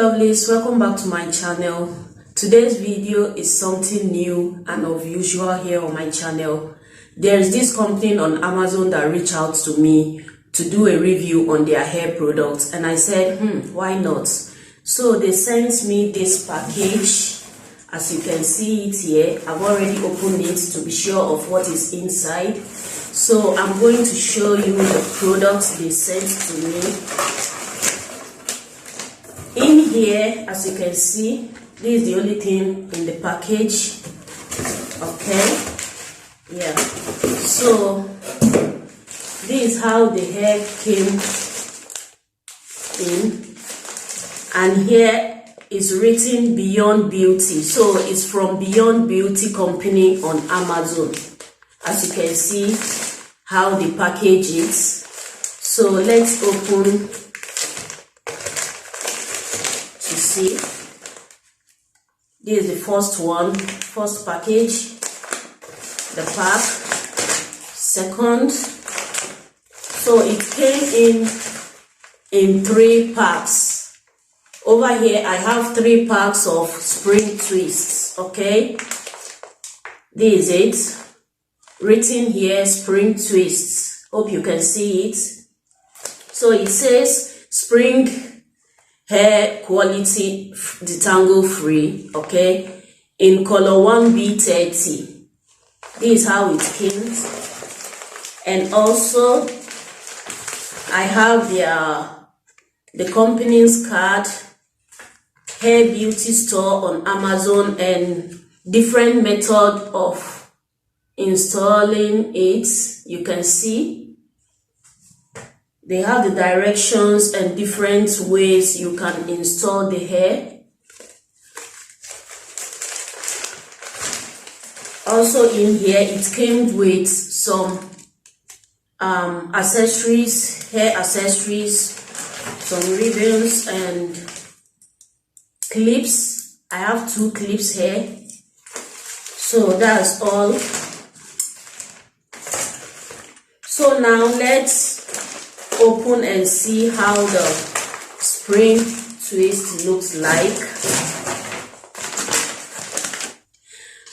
Lovelies, welcome back to my channel. Today's video is something new and unusual here on my channel. There is this company on Amazon that reached out to me to do a review on their hair products, and I said, why not? So they sent me this package. As you can see it here, I've already opened it to be sure of what is inside. So I'm going to show you the products they sent to me. In here, as you can see, this is the only thing in the package. Okay, yeah. So this is how the hair came in, and here is written Beyond Beauty. So it's from Beyond Beauty company on Amazon. As you can see how the package is. So let's open to see. This is the first package, the pack. Second, so it came in 3 packs. Over here I have 3 packs of spring twists. Okay, this is it, written here, spring twists. Hope you can see it. So it says spring hair quality detangle free, okay, in color 1B30. This is how it came. And also I have the company's card, hair beauty store on Amazon, and different method of installing it. You can see they have the directions and different ways you can install the hair. Also in here it came with some accessories, hair accessories, some ribbons and clips. I have 2 clips here. So that's all. So now let's open and see how the spring twist looks like.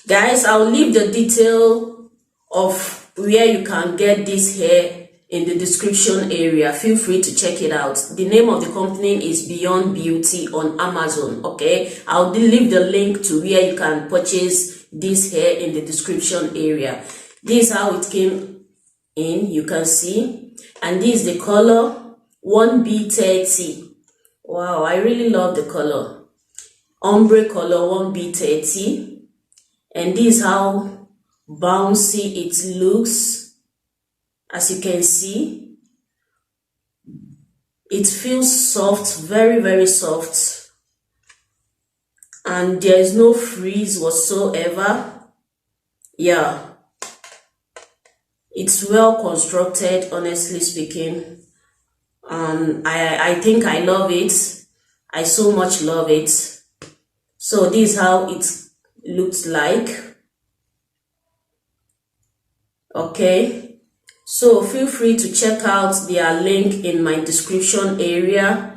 Guys, I'll leave the detail of where you can get this hair in the description area. Feel free to check it out. The name of the company is Beyond Beauty on Amazon. Okay, I'll leave the link to where you can purchase this hair in the description area. This is how it came in, you can see, and this is the color 1B30. Wow, I really love the color, Ombre Colour 1B30. And this is how bouncy it looks. As you can see, it feels soft, very soft, and there is no frizz whatsoever. Yeah, it's well constructed, honestly speaking. I think I love it. I so much love it. So this is how it looks like. Okay, so feel free to check out their link in my description area,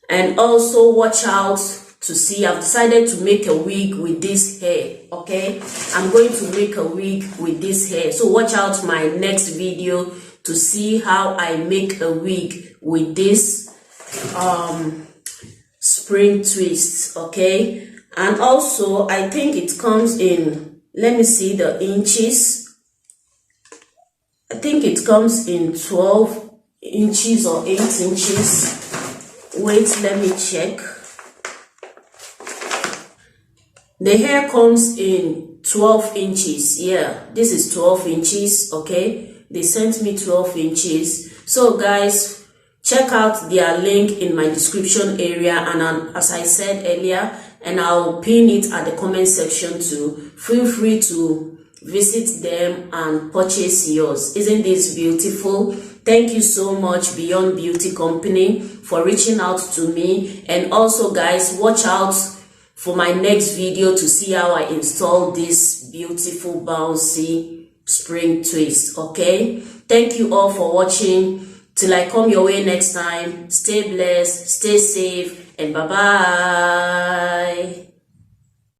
and also watch out to see, I've decided to make a wig with this hair. Okay, I'm going to make a wig with this hair, so watch out my next video to see how I make a wig with this spring twist. Okay, and also I think it comes in, let me see the inches. I think it comes in 12 inches or 8 inches. Wait, let me check. The hair comes in 12 inches. Yeah, this is 12 inches. Okay, they sent me 12 inches. So guys, check out their link in my description area, and as I said earlier, and I'll pin it at the comment section too. Feel free to visit them and purchase yours. Isn't this beautiful? Thank you so much, Beyond Beauty company, for reaching out to me. And also guys, watch out for my next video to see how I install this beautiful bouncy spring twist. Okay, thank you all for watching. Till I come your way next time, stay blessed, stay safe, and bye bye.